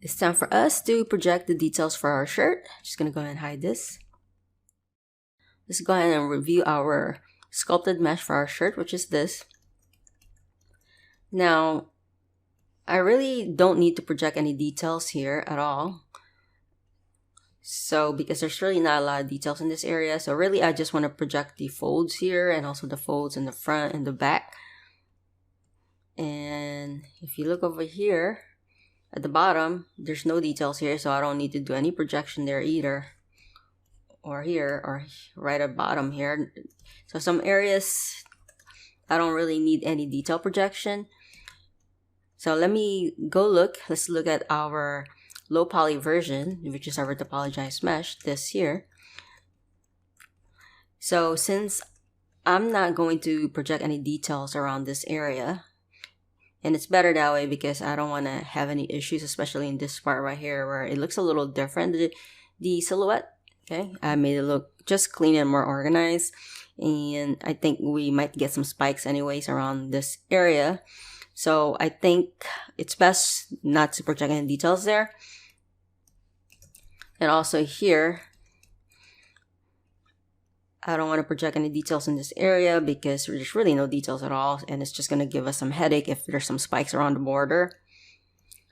It's time for us to project the details for our shirt. Just gonna go ahead and hide this. Let's go ahead and review our sculpted mesh for our shirt, which is this. Now, I really don't need to project any details here at all. So, because there's really not a lot of details in this area. So really, I just want to project the folds here and also the folds in the front and the back. And if you look over here at the bottom, there's no details here. So I don't need to do any projection there either. Or here, or right at bottom here. So some areas, I don't really need any detail projection. So let me go look. Let's look at our low poly version, which is our topologized mesh, this here. So since I'm not going to project any details around this area, and it's better that way because I don't want to have any issues, especially in this part right here where it looks a little different, the silhouette. Okay, I made it look just clean and more organized, and I think we might get some spikes anyways around this area. So I think it's best not to project any details there. And also here, I don't want to project any details in this area because there's really no details at all, and it's just going to give us some headache if there's some spikes around the border.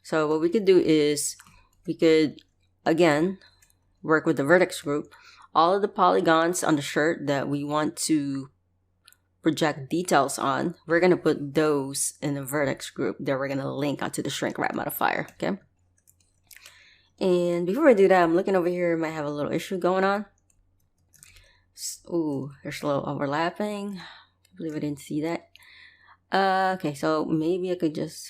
So what we could do is we could, again, work with the vertex group. All of the polygons on the shirt that we want to project details on, we're going to put those in the vertex group that we're going to link onto the shrink wrap modifier, okay? And before I do that, I'm looking over here, might have a little issue going on. Ooh, there's a little overlapping. I believe I didn't see that. Okay, so maybe I could just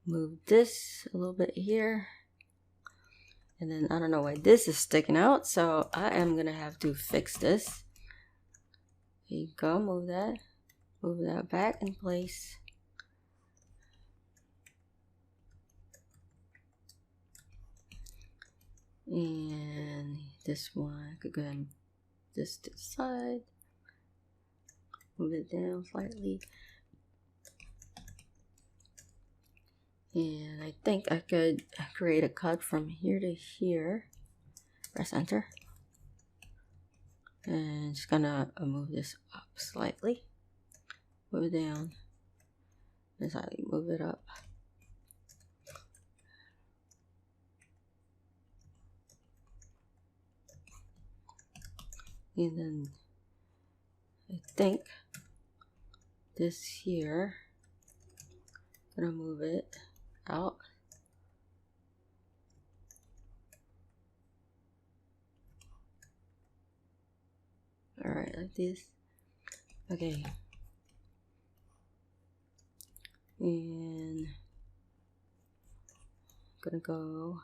move this a little bit here. And then I don't know why this is sticking out, so I am gonna have to fix this. There you go, move that back in place. And this one, I could go ahead and this to the side, move it down slightly. And I think I could create a cut from here to here. Press enter. And just gonna move this up slightly. Move it down. And slightly move it up. And then I think this here, gonna move it out. All right, like this. Okay. And gonna go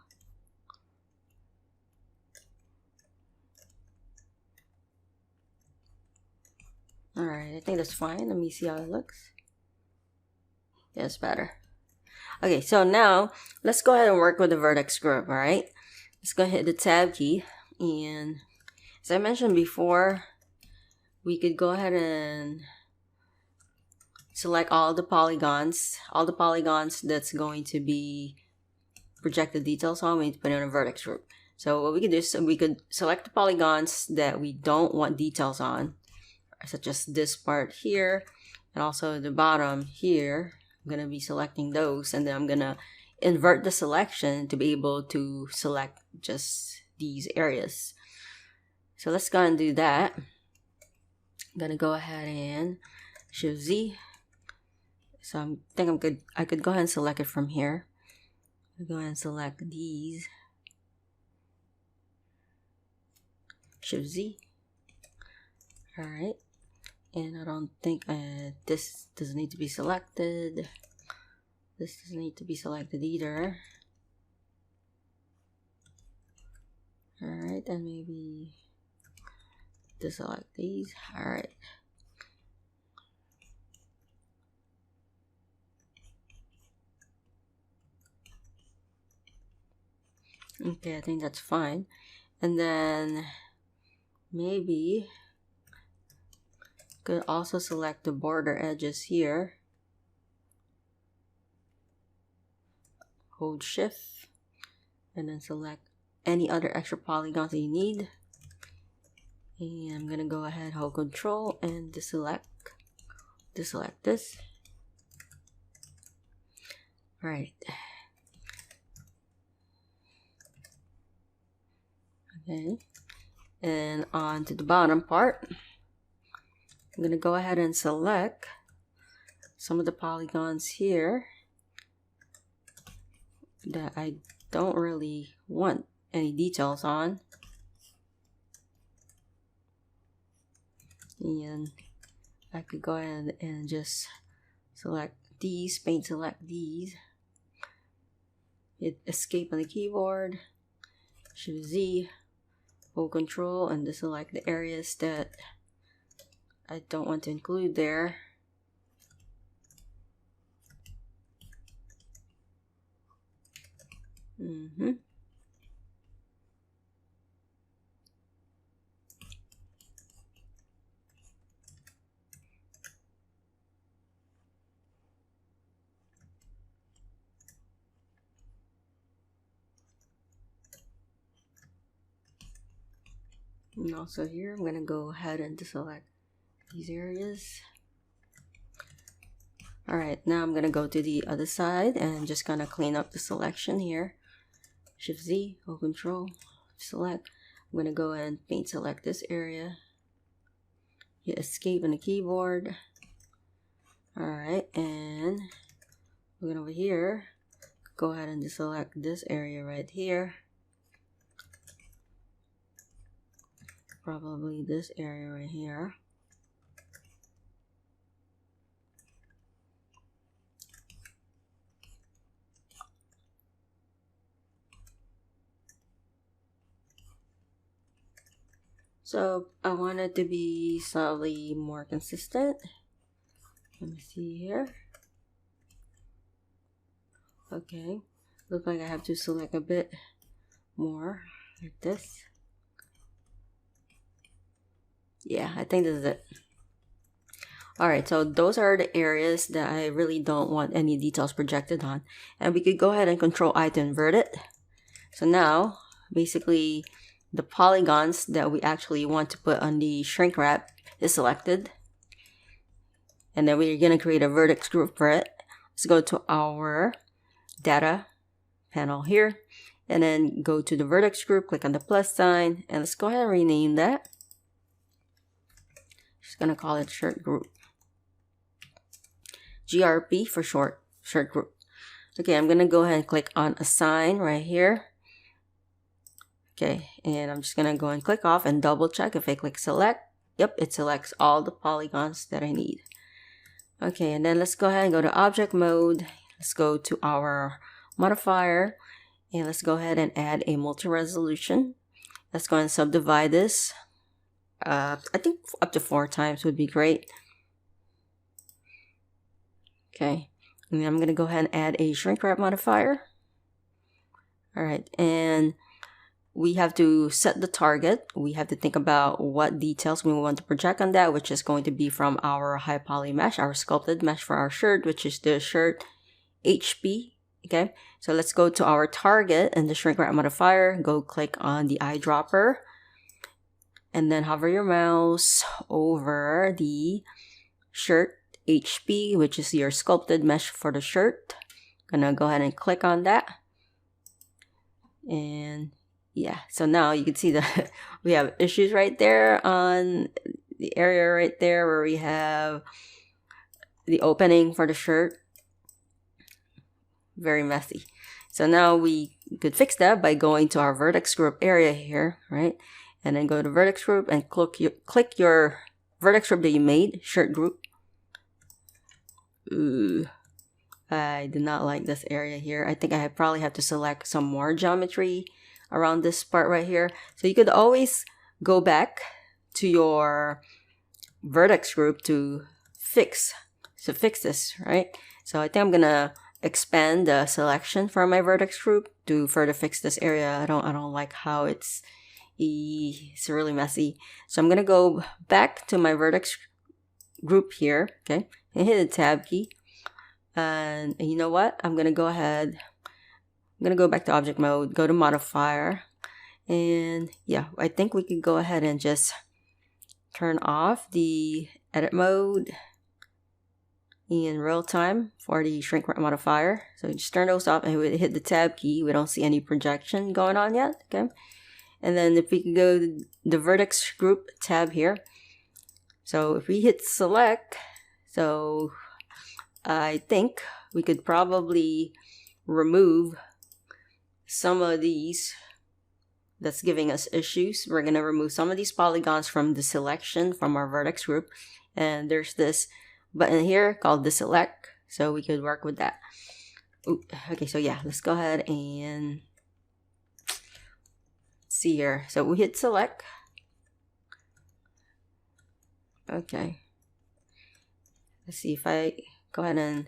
all right, I think that's fine. Let me see how it looks. Yeah, it's better. Okay, so now let's go ahead and work with the vertex group, all right? Let's go ahead and hit the tab key. And as I mentioned before, we could go ahead and select all the polygons that's going to be projected details on. We need to put it in a vertex group. So what we could do is we could select the polygons that we don't want details on, such as this part here, and also the bottom here. I'm going to be selecting those, and then I'm going to invert the selection to be able to select just these areas. So let's go and do that. I'm going to go ahead and Shift Z. So I think I could go ahead and select it from here. I'll go ahead and select these. Shift Z. All right. And I don't think this doesn't need to be selected. This doesn't need to be selected either. Alright, and maybe deselect these. Alright. Okay, I think that's fine. And then maybe could also select the border edges here. hold shift, and then select any other extra polygons that you need. And I'm gonna go ahead, hold control, and deselect this. All right. Okay. And on to the bottom part, I'm gonna go ahead and select some of the polygons here that I don't really want any details on. And I could go ahead and just select these, paint select these, hit escape on the keyboard, Shift Z, hold control, and deselect the areas that I don't want to include there. And also here, I'm gonna go ahead and deselect these areas. Alright, now I'm gonna go to the other side and just gonna clean up the selection here. Shift Z, hold control, select. I'm gonna go and paint select this area. Hit escape on the keyboard. Alright, and we're gonna over here, go ahead and deselect this area right here. Probably this area right here. So I want it to be slightly more consistent. Let me see here. Okay, looks like I have to select a bit more like this. Yeah, I think this is it. Alright, so those are the areas that I really don't want any details projected on. And we could go ahead and Control I to invert it. So now, basically, the polygons that we actually want to put on the shrink wrap is selected. And then we're going to create a vertex group for it. Let's go to our data panel here. And then go to the vertex group, click on the plus sign. And let's go ahead and rename that. Just going to call it shirt group. GRP for short, shirt group. Okay, I'm going to go ahead and click on assign right here. Okay, and I'm just going to go and click off and double check if I click select. Yep, it selects all the polygons that I need. Okay, and then let's go ahead and go to object mode. Let's go to our modifier and let's go ahead and add a multi-resolution. Let's go and subdivide this. I think up to 4 times would be great. Okay, and I'm going to go ahead and add a shrink wrap modifier. Alright, and we have to set the target. We have to think about what details we want to project on that, which is going to be from our high poly mesh, our sculpted mesh for our shirt, which is the shirt HP. Okay, so let's go to our target and the shrink wrap modifier. Go click on the eyedropper and then hover your mouse over the shirt HP, which is your sculpted mesh for the shirt. Gonna go ahead and click on that. And yeah, so now you can see that we have issues right there on the area right there where we have the opening for the shirt. Very messy. So now we could fix that by going to our vertex group area here, right? And then go to vertex group and click your vertex group that you made, shirt group. Ooh, I did not like this area here. I think I probably have to select some more geometry around this part right here. So you could always go back to your vertex group to fix this, right? So I think I'm gonna expand the selection for my vertex group to further fix this area. I don't like how it's really messy. So I'm gonna go back to my vertex group here, okay, and hit the tab key. And you know what? I'm gonna go ahead I'm gonna go back to object mode, go to modifier, and yeah, I think we could go ahead and just turn off the edit mode in real time for the shrink wrap modifier. So just turn those off and we hit the tab key. We don't see any projection going on yet. Okay. And then if we could go to the vertex group tab here. So if we hit select, so I think we could probably remove some of these that's giving us issues. We're going to remove some of these polygons from the selection from our vertex group. And there's this button here called deselect, so we could work with that. Ooh, okay, so yeah, let's go ahead and see here. So we hit select. Okay, let's see if I go ahead and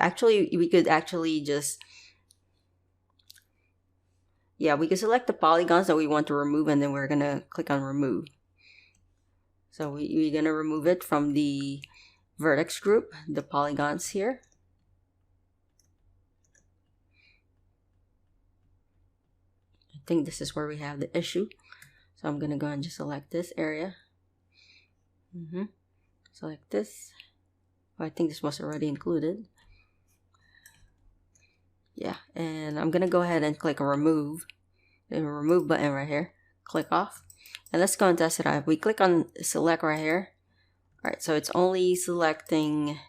actually we could actually just we could select the polygons that we want to remove, and then we're gonna click on remove. So we're going to remove it from the vertex group, the polygons here. I think this is where we have the issue. So I'm going to go and just select this area. Select this. Oh, I think this was already included. Yeah, and I'm going to go ahead and click remove. The remove button right here. Click off. And let's go and test it out. We click on select right here. All right, so it's only selecting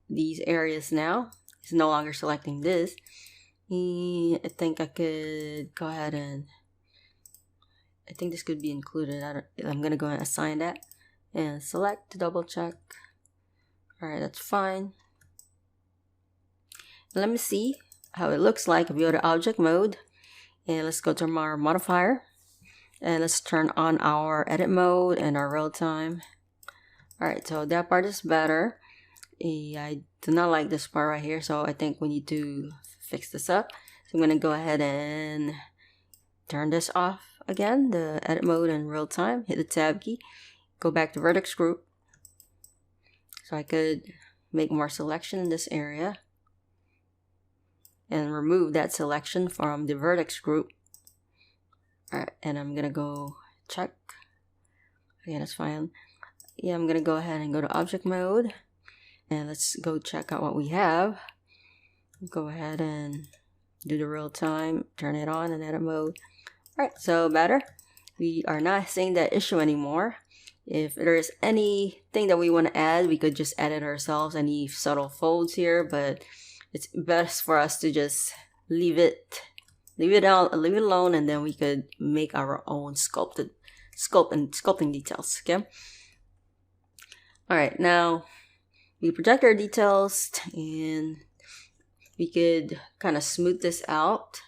these areas now. It's no longer selecting this. I think I could go ahead and I think this could be included. I'm gonna go ahead and assign that and select to double check. All right, that's fine. Let me see how it looks like if we go to object mode, and let's go to our modifier. And let's turn on our edit mode and our real time. Alright, so that part is better. I do not like this part right here, so I think we need to fix this up. So I'm going to go ahead and turn this off again, the edit mode and real time. Hit the tab key. Go back to vertex group. So I could make more selection in this area. And remove that selection from the vertex group. Alright, and I'm gonna go check. Okay, that's fine. Yeah, I'm gonna go ahead and go to object mode. And let's go check out what we have. Go ahead and do the real time. Turn it on in edit mode. Alright, so better. We are not seeing that issue anymore. If there's anything that we want to add, we could just edit ourselves. Any subtle folds here, but it's best for us to just leave it alone, and then we could make our own sculpting details. Okay. All right, now we project our details, and we could kind of smooth this out.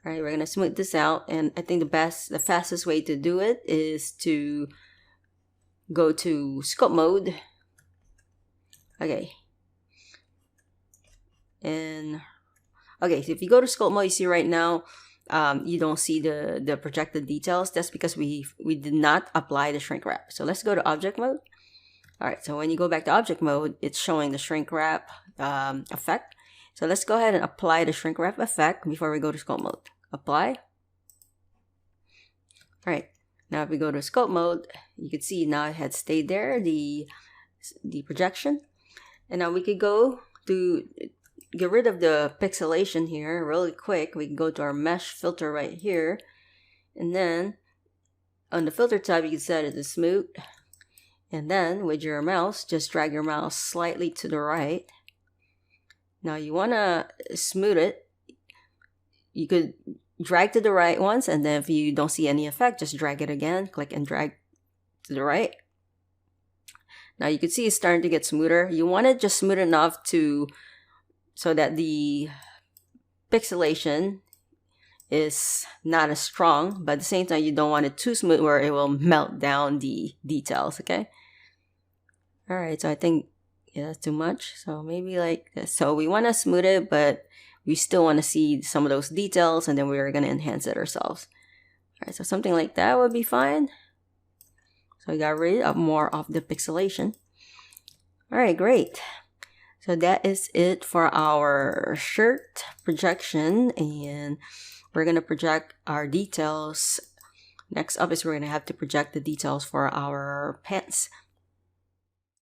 All right, we're gonna smooth this out, and I think the fastest way to do it is to go to sculpt mode. Okay. And okay, so if you go to sculpt mode, you see right now, you don't see the projected details. That's because we did not apply the shrink wrap. So let's go to object mode. All right, so when you go back to object mode, it's showing the shrink wrap effect. So let's go ahead and apply the shrink wrap effect before we go to sculpt mode. Apply. All right, now if we go to sculpt mode, you can see now it had stayed there, the projection. And now we could go to get rid of the pixelation here really quick. We can go to our mesh filter right here, and then on the filter tab you can set it to smooth, and then with your mouse just drag your mouse slightly to the right. Now you want to smooth it, you could drag to the right once, and then if you don't see any effect, just drag it again, click and drag to the right. Now you can see it's starting to get smoother. You want it just smooth enough so that the pixelation is not as strong, but at the same time you don't want it too smooth where it will melt down the details. Okay. All right, so I think that's too much, so maybe like this. So we want to smooth it, but we still want to see some of those details, and then we're going to enhance it ourselves. All right, so something like that would be fine. So we got rid of more of the pixelation. All right, great. So that is it for our shirt projection, and we're going to project our details. Next up is we're going to have to project the details for our pants.